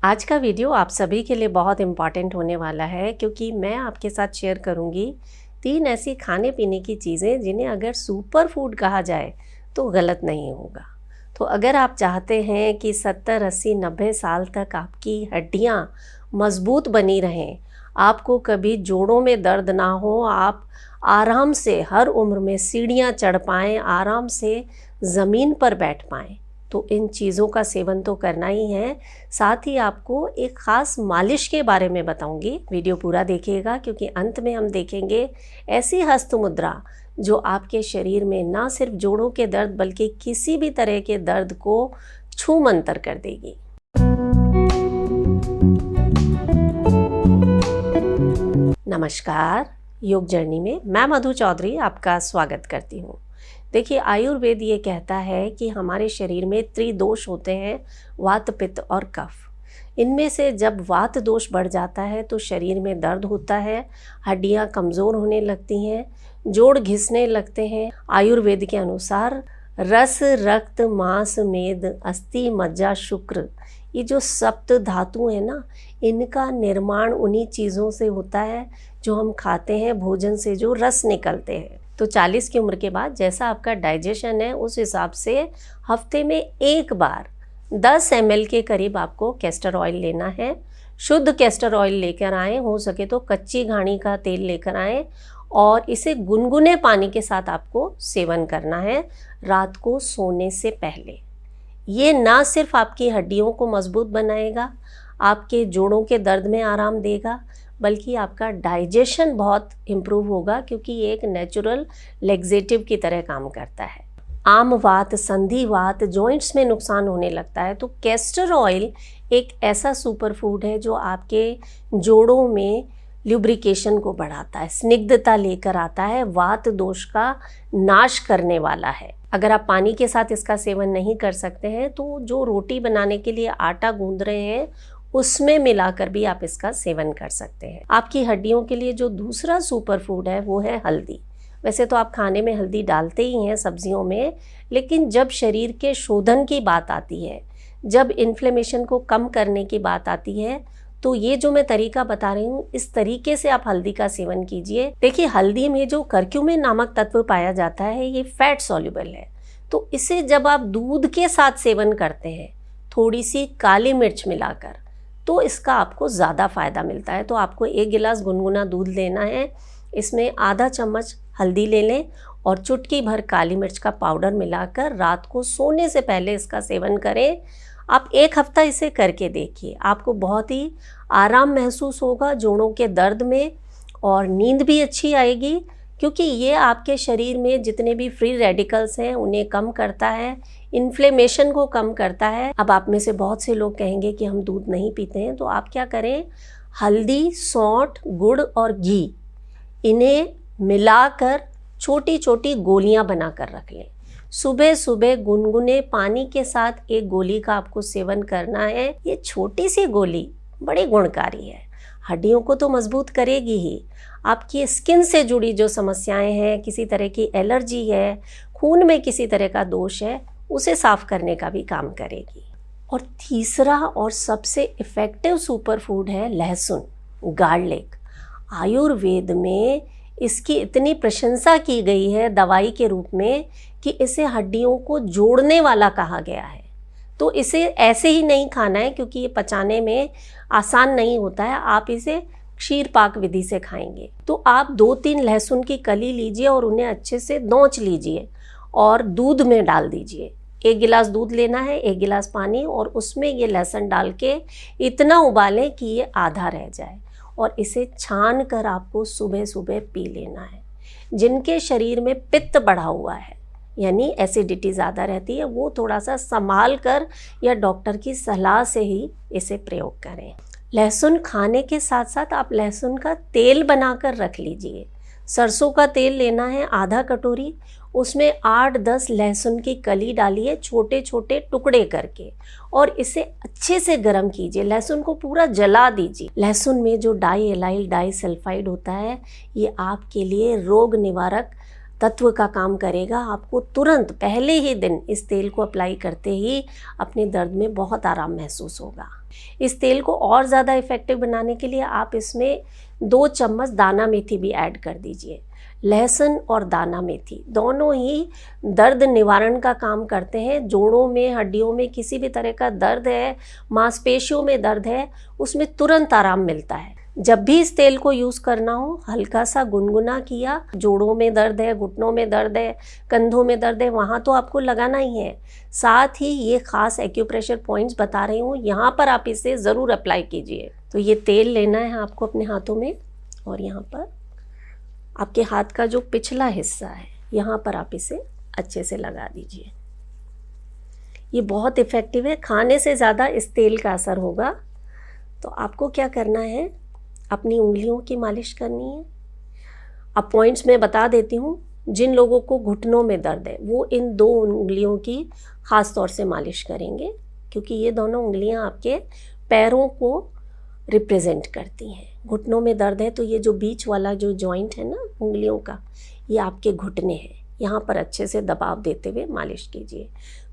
आज का वीडियो आप सभी के लिए बहुत इम्पॉर्टेंट होने वाला है क्योंकि मैं आपके साथ शेयर करूंगी 3 ऐसी खाने पीने की चीज़ें जिन्हें अगर सुपर फूड कहा जाए तो गलत नहीं होगा। तो अगर आप चाहते हैं कि 70, 80, 90 साल तक आपकी हड्डियां मजबूत बनी रहें, आपको कभी जोड़ों में दर्द ना हो, आप आराम से हर उम्र में सीढ़ियां चढ़ पाएँ, आराम से ज़मीन पर बैठ पाएँ, तो इन चीज़ों का सेवन तो करना ही है। साथ ही आपको एक ख़ास मालिश के बारे में बताऊंगी। वीडियो पूरा देखिएगा क्योंकि अंत में हम देखेंगे ऐसी हस्त मुद्रा जो आपके शरीर में ना सिर्फ जोड़ों के दर्द बल्कि किसी भी तरह के दर्द को छू मंतर कर देगी। नमस्कार, योग जर्नी में मैं मधु चौधरी आपका स्वागत करती हूँ। देखिए, आयुर्वेद ये कहता है कि हमारे शरीर में त्रिदोष होते हैं, वात, पित्त और कफ। इनमें से जब वात दोष बढ़ जाता है तो शरीर में दर्द होता है, हड्डियां कमज़ोर होने लगती हैं, जोड़ घिसने लगते हैं। आयुर्वेद के अनुसार रस, रक्त, मांस, मेद, अस्थि, मज्जा, शुक्र, ये जो सप्त धातु है ना, इनका निर्माण उन्हीं चीज़ों से होता है जो हम खाते हैं, भोजन से जो रस निकलते हैं। तो 40 की उम्र के बाद जैसा आपका डाइजेशन है उस हिसाब से हफ्ते में एक बार 10 ml के करीब आपको कैस्टर ऑयल लेना है। शुद्ध कैस्टर ऑयल लेकर आएँ, हो सके तो कच्ची घानी का तेल लेकर आएँ और इसे गुनगुने पानी के साथ आपको सेवन करना है रात को सोने से पहले। ये ना सिर्फ आपकी हड्डियों को मजबूत बनाएगा, आपके जोड़ों के दर्द में आराम देगा, बल्कि आपका डाइजेशन बहुत इम्प्रूव होगा क्योंकि ये एक नेचुरल लेग्जेटिव की तरह काम करता है। आम वात, संधिवात, जॉइंट्स में नुकसान होने लगता है तो कैस्टर ऑयल एक ऐसा सुपर फूड है जो आपके जोड़ों में ल्यूब्रिकेशन को बढ़ाता है, स्निग्धता लेकर आता है, वात दोष का नाश करने वाला है। अगर आप पानी के साथ इसका सेवन नहीं कर सकते हैं तो जो रोटी बनाने के लिए आटा गूंद रहे हैं उसमें मिलाकर भी आप इसका सेवन कर सकते हैं। आपकी हड्डियों के लिए जो दूसरा सुपर फूड है वो है हल्दी। वैसे तो आप खाने में हल्दी डालते ही हैं, सब्जियों में, लेकिन जब शरीर के शोधन की बात आती है, जब इन्फ्लेमेशन को कम करने की बात आती है, तो ये जो मैं तरीका बता रही हूँ इस तरीके से आप हल्दी का सेवन कीजिए। देखिए, हल्दी में जो करक्यूमिन नामक तत्व पाया जाता है ये फैट सॉल्युबल है, तो इसे जब आप दूध के साथ सेवन करते हैं थोड़ी सी काली मिर्च मिलाकर, तो इसका आपको ज़्यादा फ़ायदा मिलता है। तो आपको 1 गिलास गुनगुना दूध लेना है, इसमें आधा चम्मच हल्दी ले लें और चुटकी भर काली मिर्च का पाउडर मिलाकर रात को सोने से पहले इसका सेवन करें। आप 1 हफ्ता इसे करके देखिए, आपको बहुत ही आराम महसूस होगा जोड़ों के दर्द में और नींद भी अच्छी आएगी क्योंकि ये आपके शरीर में जितने भी फ्री रेडिकल्स हैं उन्हें कम करता है, इन्फ्लेमेशन को कम करता है। अब आप में से बहुत से लोग कहेंगे कि हम दूध नहीं पीते हैं, तो आप क्या करें, हल्दी, सौंठ, गुड़ और घी, इन्हें मिलाकर छोटी छोटी गोलियां बनाकर रख लें। सुबह सुबह गुनगुने पानी के साथ 1 गोली का आपको सेवन करना है। ये छोटी सी गोली बड़ी गुणकारी है, हड्डियों को तो मजबूत करेगी ही, आपकी स्किन से जुड़ी जो समस्याएं हैं, किसी तरह की एलर्जी है, खून में किसी तरह का दोष है, उसे साफ करने का भी काम करेगी। और तीसरा और सबसे इफ़ेक्टिव सुपर फूड है लहसुन, गार्लिक। आयुर्वेद में इसकी इतनी प्रशंसा की गई है दवाई के रूप में कि इसे हड्डियों को जोड़ने वाला कहा गया है। तो इसे ऐसे ही नहीं खाना है क्योंकि ये पचाने में आसान नहीं होता है। आप इसे क्षीर पाक विधि से खाएंगे तो आप 2-3 लहसुन की कली लीजिए और उन्हें अच्छे से नोच लीजिए और दूध में डाल दीजिए। 1 गिलास दूध लेना है, 1 गिलास पानी, और उसमें ये लहसुन डाल के इतना उबालें कि ये आधा रह जाए और इसे छान कर आपको सुबह सुबह पी लेना है। जिनके शरीर में पित्त बढ़ा हुआ है यानी एसिडिटी ज़्यादा रहती है, वो थोड़ा सा संभाल कर या डॉक्टर की सलाह से ही इसे प्रयोग करें। लहसुन खाने के साथ साथ आप लहसुन का तेल बनाकर रख लीजिए। सरसों का तेल लेना है आधा कटोरी, उसमें 8-10 लहसुन की कली डालिए छोटे छोटे टुकड़े करके और इसे अच्छे से गर्म कीजिए। लहसुन को पूरा जला दीजिए। लहसुन में जो डाई एलाइल डाई सल्फाइड होता है ये आपके लिए रोग निवारक तत्व का काम करेगा। आपको तुरंत पहले ही दिन इस तेल को अप्लाई करते ही अपने दर्द में बहुत आराम महसूस होगा। इस तेल को और ज़्यादा इफ़ेक्टिव बनाने के लिए आप इसमें 2 चम्मच दाना मेथी भी ऐड कर दीजिए। लहसुन और दाना मेथी दोनों ही दर्द निवारण का काम करते हैं। जोड़ों में, हड्डियों में किसी भी तरह का दर्द है, मांसपेशियों में दर्द है, उसमें तुरंत आराम मिलता है। जब भी इस तेल को यूज़ करना हो, हल्का सा गुनगुना किया। जोड़ों में दर्द है, घुटनों में दर्द है, कंधों में दर्द है, वहाँ तो आपको लगाना ही है। साथ ही ये ख़ास एक्यूप्रेशर पॉइंट्स बता रही हूँ, यहाँ पर आप इसे ज़रूर अप्लाई कीजिए। तो ये तेल लेना है आपको अपने हाथों में, और यहाँ पर आपके हाथ का जो पिछला हिस्सा है, यहाँ पर आप इसे अच्छे से लगा दीजिए। ये बहुत इफ़ेक्टिव है, खाने से ज़्यादा इस तेल का असर होगा। तो आपको क्या करना है, अपनी उंगलियों की मालिश करनी है। अब पॉइंट्स मैं बता देती हूँ। जिन लोगों को घुटनों में दर्द है वो इन 2 उंगलियों की ख़ास तौर से मालिश करेंगे, क्योंकि ये दोनों उंगलियाँ आपके पैरों को रिप्रेजेंट करती हैं। घुटनों में दर्द है तो ये जो बीच वाला जो जॉइंट है ना उंगलियों का, ये आपके घुटने हैं। यहाँ पर अच्छे से दबाव देते हुए मालिश कीजिए।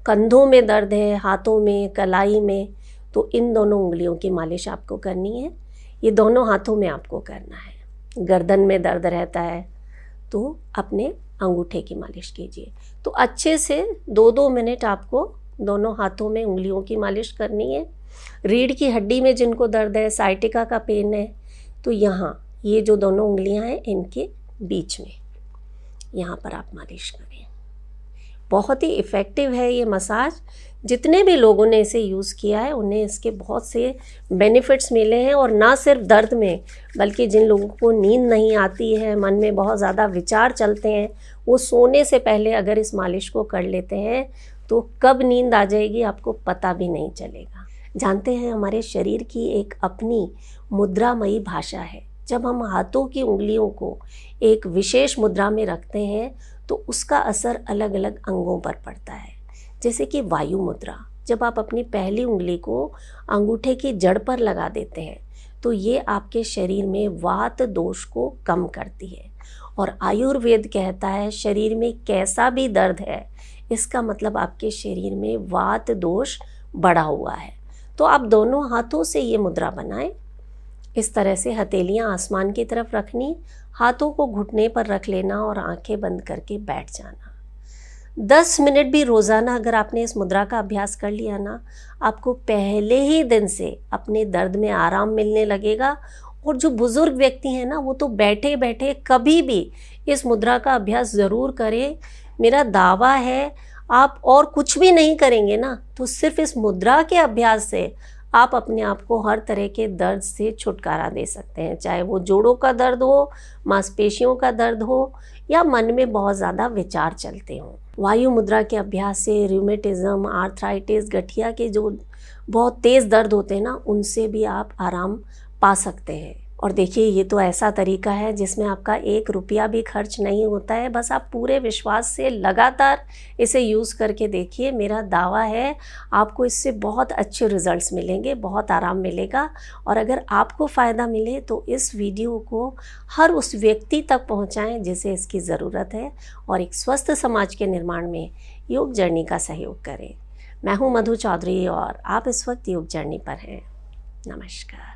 कंधों में दर्द है, हाथों में, कलाई में, तो इन दोनों उंगलियों की मालिश आपको करनी है। ये दोनों हाथों में आपको करना है। गर्दन में दर्द रहता है तो अपने अंगूठे की मालिश कीजिए। तो अच्छे से 2-2 मिनट आपको दोनों हाथों में उंगलियों की मालिश करनी है। रीढ़ की हड्डी में जिनको दर्द है, साइटिका का पेन है, तो यहाँ ये जो दोनों उंगलियां हैं इनके बीच में यहाँ पर आप मालिश करें। बहुत ही इफ़ेक्टिव है ये मसाज। जितने भी लोगों ने इसे यूज़ किया है उन्हें इसके बहुत से बेनिफिट्स मिले हैं, और ना सिर्फ दर्द में, बल्कि जिन लोगों को नींद नहीं आती है, मन में बहुत ज़्यादा विचार चलते हैं, वो सोने से पहले अगर इस मालिश को कर लेते हैं तो कब नींद आ जाएगी आपको पता भी नहीं चलेगा। जानते हैं, हमारे शरीर की एक अपनी मुद्रामयी भाषा है। जब हम हाथों की उंगलियों को एक विशेष मुद्रा में रखते हैं तो उसका असर अलग अलग अंगों पर पड़ता है। जैसे कि वायु मुद्रा, जब आप अपनी पहली उंगली को अंगूठे की जड़ पर लगा देते हैं तो ये आपके शरीर में वात दोष को कम करती है। और आयुर्वेद कहता है शरीर में कैसा भी दर्द है, इसका मतलब आपके शरीर में वात दोष बढ़ा हुआ है। तो आप दोनों हाथों से ये मुद्रा बनाएं। इस तरह से हथेलियां आसमान की तरफ रखनी, हाथों को घुटने पर रख लेना और आंखें बंद करके बैठ जाना। 10 मिनट भी रोज़ाना अगर आपने इस मुद्रा का अभ्यास कर लिया ना, आपको पहले ही दिन से अपने दर्द में आराम मिलने लगेगा। और जो बुज़ुर्ग व्यक्ति हैं ना, वो तो बैठे बैठे कभी भी इस मुद्रा का अभ्यास ज़रूर करें। मेरा दावा है, आप और कुछ भी नहीं करेंगे ना, तो सिर्फ इस मुद्रा के अभ्यास से आप अपने आप को हर तरह के दर्द से छुटकारा दे सकते हैं। चाहे वो जोड़ों का दर्द हो, मांसपेशियों का दर्द हो, या मन में बहुत ज़्यादा विचार चलते हों। वायु मुद्रा के अभ्यास से रूमेटिज्म, आर्थराइटिस, गठिया के जो बहुत तेज़ दर्द होते हैं ना, उनसे भी आप आराम पा सकते हैं। और देखिए, ये तो ऐसा तरीका है जिसमें आपका 1 रुपया भी खर्च नहीं होता है। बस आप पूरे विश्वास से लगातार इसे यूज़ करके देखिए। मेरा दावा है आपको इससे बहुत अच्छे रिजल्ट्स मिलेंगे, बहुत आराम मिलेगा। और अगर आपको फ़ायदा मिले तो इस वीडियो को हर उस व्यक्ति तक पहुंचाएं जिसे इसकी ज़रूरत है, और एक स्वस्थ समाज के निर्माण में योग जर्नी का सहयोग करें। मैं हूं मधु चौधरी और आप इस वक्त योग जर्नी पर हैं। नमस्कार।